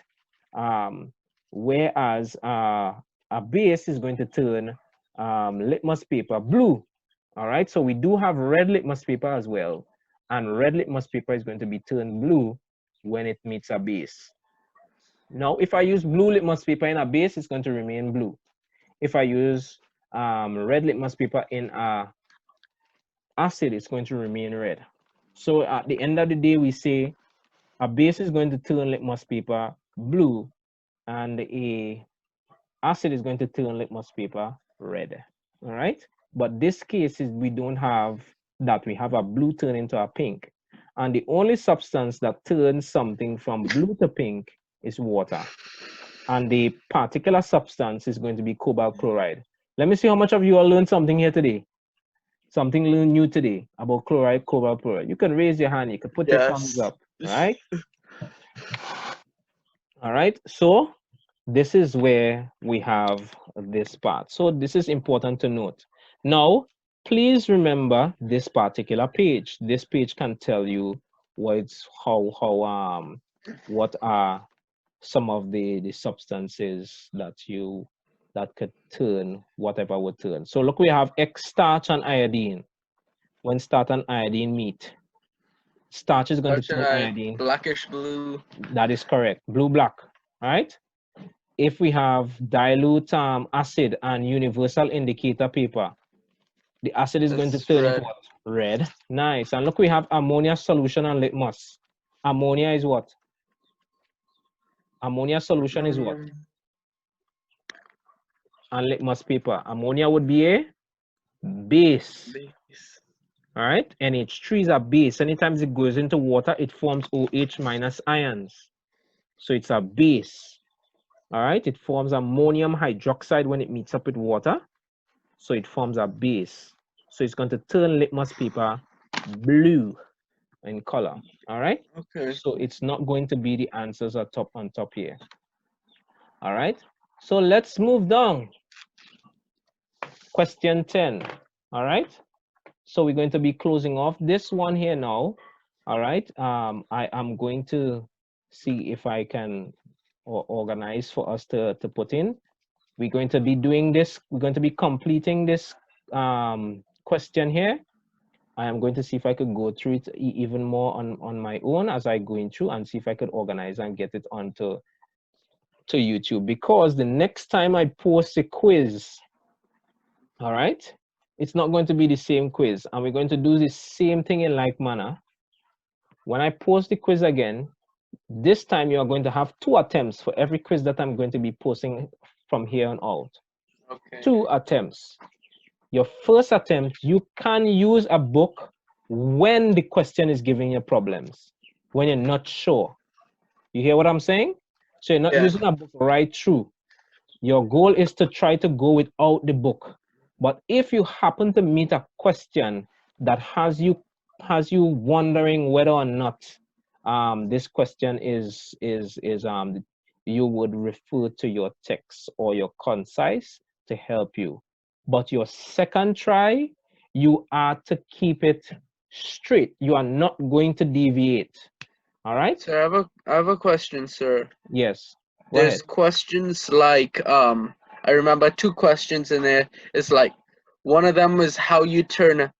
Whereas a base is going to turn litmus paper blue. All right. So we do have red litmus paper as well. And red litmus paper is going to be turned blue when it meets a base. Now, if I use blue litmus paper in a base, it's going to remain blue. If I use red litmus paper in a acid, it's going to remain red. So at the end of the day, we say a base is going to turn litmus paper blue and a acid is going to turn litmus paper red. All right. But this case is we don't have that. We have a blue turn into a pink. And the only substance that turns something from blue to pink is water. And the particular substance is going to be cobalt chloride. Let me see how much of you all learned something here today. Something new today about chloride, cobalt chloride. You can raise your hand. You can put your thumbs up. Right? All right. So this is where we have this part. So this is important to note. Now, please remember this particular page. This page can tell you what are some of the substances that could turn whatever would turn. So look, we have X starch and iodine. When starch and iodine meet, starch is going to turn iodine blackish blue. That is correct. Blue black. All right. If we have dilute acid and universal indicator paper, the acid is going to turn it what? Red. Nice. And look, we have ammonia solution and litmus. Ammonia is what? Ammonia solution is what? And litmus paper. Ammonia would be a base. All right. NH3 is a base. Anytime it goes into water, it forms OH minus ions. So it's a base. All right. It forms ammonium hydroxide when it meets up with water. So it forms a base. So it's going to turn litmus paper blue in color. All right. Okay. So it's not going to be the answers on top here. All right. So let's move down. Question 10. All right. So we're going to be closing off this one here now. All right. I am going to see if I can organize for us to put in. We're going to be doing this. We're going to be completing this question here. I am going to see if I could go through it even more on my own as I go through and see if I could organize and get it onto YouTube, because the next time I post a quiz, all right, it's not going to be the same quiz, and we're going to do the same thing in like manner. When I post the quiz again, this time you are going to have 2 attempts for every quiz that I'm going to be posting from here on out. Okay. 2 attempts. Your first attempt, you can use a book when the question is giving you problems, when you're not sure. You hear what I'm saying? So you're not using a book right through. Your goal is to try to go without the book. But if you happen to meet a question that has you wondering whether or not this question is you would refer to your text or your concise to help you. But your second try, you are to keep it straight. You are not going to deviate. All right? Sir, I have a question, sir. Yes. There's questions like I remember 2 questions in there. It's like one of them is how you turn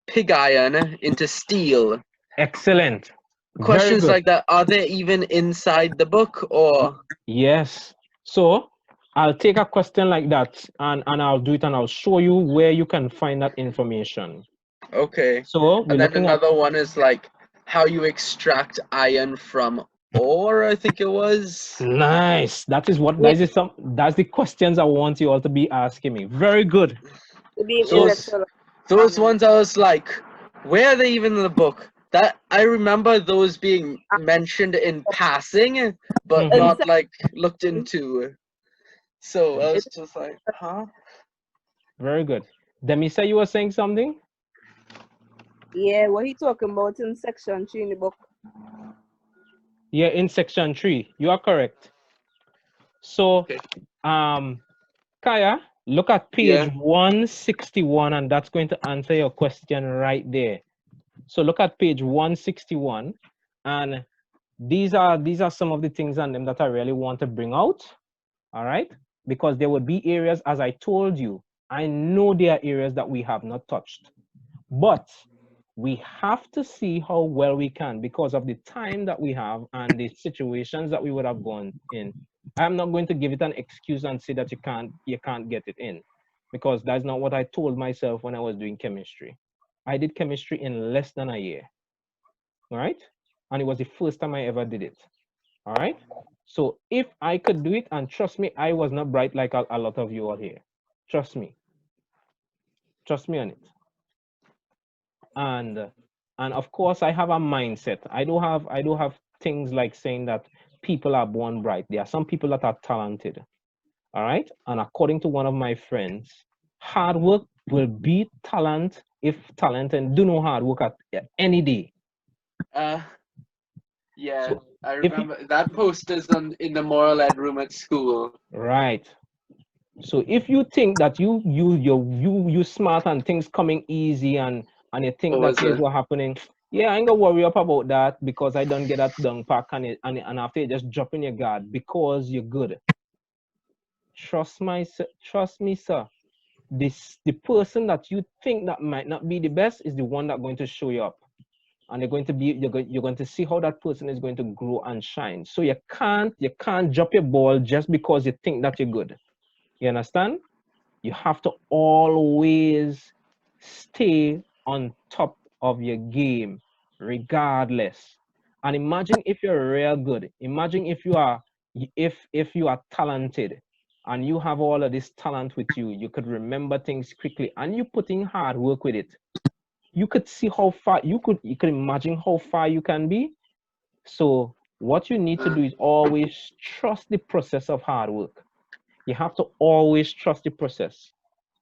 pig iron into steel. Excellent. Very questions good. like that, are they even inside the book or? Yes. So I'll take a question like that and I'll do it and I'll show you where you can find that information. Okay. So we're And then looking at another one is like how you extract iron from ore, I think it was. nice. That is what that is some that's the questions I want you all to be asking me. Very good. To be So Those ones I was like, where are they even in the book? That I remember those being mentioned in passing, but Mhm. not like looked into. So I was just like, huh? Very good. Demisa, you were saying something? Yeah, what he talking about in section 3 in the book. Yeah, in section 3. You are correct. So Okay. Kaya, look at page Yeah. 161 and that's going to answer your question right there. So look at page 161 and these are some of the things on them that I really want to bring out. All right, because there would be areas, as I told you, I know there are areas that we have not touched, but we have to see how well we can because of the time that we have and the situations that we would have gone in. I'm not going to give it an excuse and say that you can't get it in, because that's not what I told myself when I was doing chemistry. I did chemistry in less than a year. All right, and it was the first time I ever did it. All right, so if I could do it, and trust me, I was not bright like a lot of you all here. Trust me on it. And of course I have a mindset. I do have things like saying that people are born bright. There are some people that are talented. All right, and according to one of my friends, hard work will beat talent if talent and do no hard work at any day. Yeah, So I if you, remember that poster's in the moral ed room at school. right, so if you think that you smart and things coming easy and you think What that was things it? were happening, yeah, I ain't gonna worry up about that because I don't get that dung pack and after you just drop in your guard because you're good. Trust me, sir. The person that you think that might not be the best is the one that going to show you up, and you're going to see how that person is going to grow and shine. So you can't drop your ball just because you think that you're good. You understand? You have to always stay on top of your game, regardless. And imagine if you're real good. Imagine if you are talented and you have all of this talent with you, you could remember things quickly and you put in hard work with it. You could see how far you could imagine how far you can be. So what you need to do is always trust the process of hard work. You have to always trust the process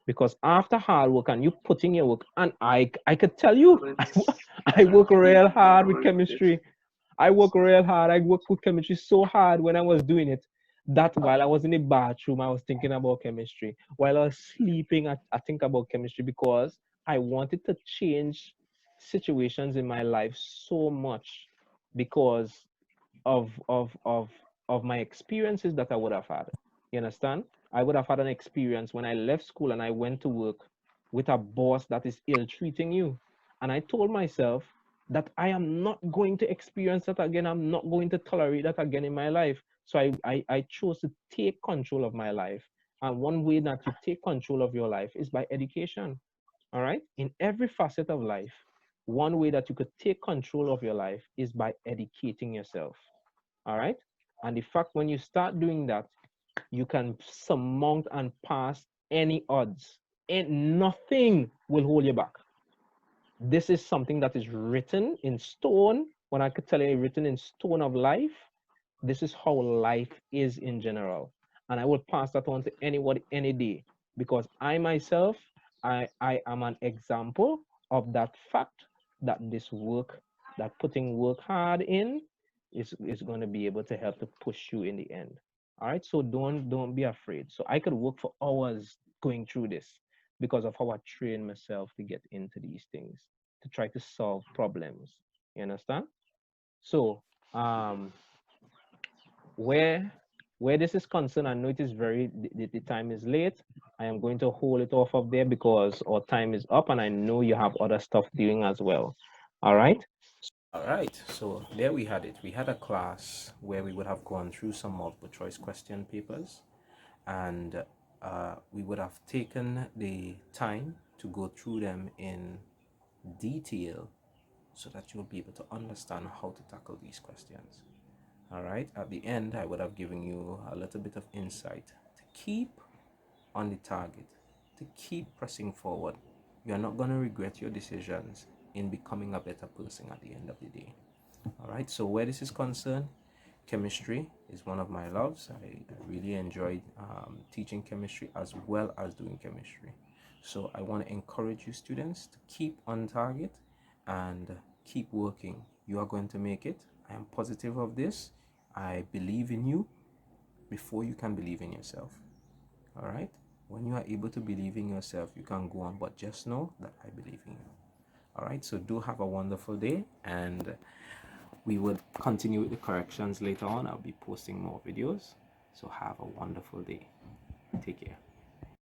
because after hard work and you put in your work, and I could tell you, I work real hard with chemistry. I work real hard. I work with chemistry so hard when I was doing it that while I was in the bathroom, I was thinking about chemistry. While I was sleeping, I think about chemistry because I wanted to change situations in my life so much because of of of of my experiences that I would have had. You understand? I would have had an experience when I left school and I went to work with a boss that is ill treating you. And I told myself that I am not going to experience that again. I'm not going to tolerate that again in my life. So I chose to take control of my life. And one way that you take control of your life is by education. All right? In every facet of life, one way that you could take control of your life is by educating yourself. All right, and the fact when you start doing that, you can surmount and pass any odds and nothing will hold you back. This is something that is written in stone. When I could tell you written in stone of life, this is how life is in general, and I will pass that on to anybody any day because I myself, I am an example of that fact that this work, that putting work hard in is going to be able to help to push you in the end. All right, so don't be afraid. So I could work for hours going through this because of how I train myself to get into these things, to try to solve problems. You understand? So where where this is concerned, I know it is the time is late. I am going to hold it off of there because our time is up and I know you have other stuff doing as well. All right. All right, so there we had it. We had a class where we would have gone through some multiple choice question papers, and we would have taken the time to go through them in detail so that you'll be able to understand how to tackle these questions. All right, at the end, I would have given you a little bit of insight to keep on the target, to keep pressing forward. You're not going to regret your decisions in becoming a better person at the end of the day. All right, so where this is concerned, chemistry is one of my loves. I really enjoyed teaching chemistry as well as doing chemistry. So I want to encourage you students to keep on target and keep working. You are going to make it. I am positive of this. I believe in you before you can believe in yourself. All right, when you are able to believe in yourself, you can go on, but just know that I believe in you. All right, so do have a wonderful day, and we would continue with the corrections later on. I'll be posting more videos. So have a wonderful day. Take care.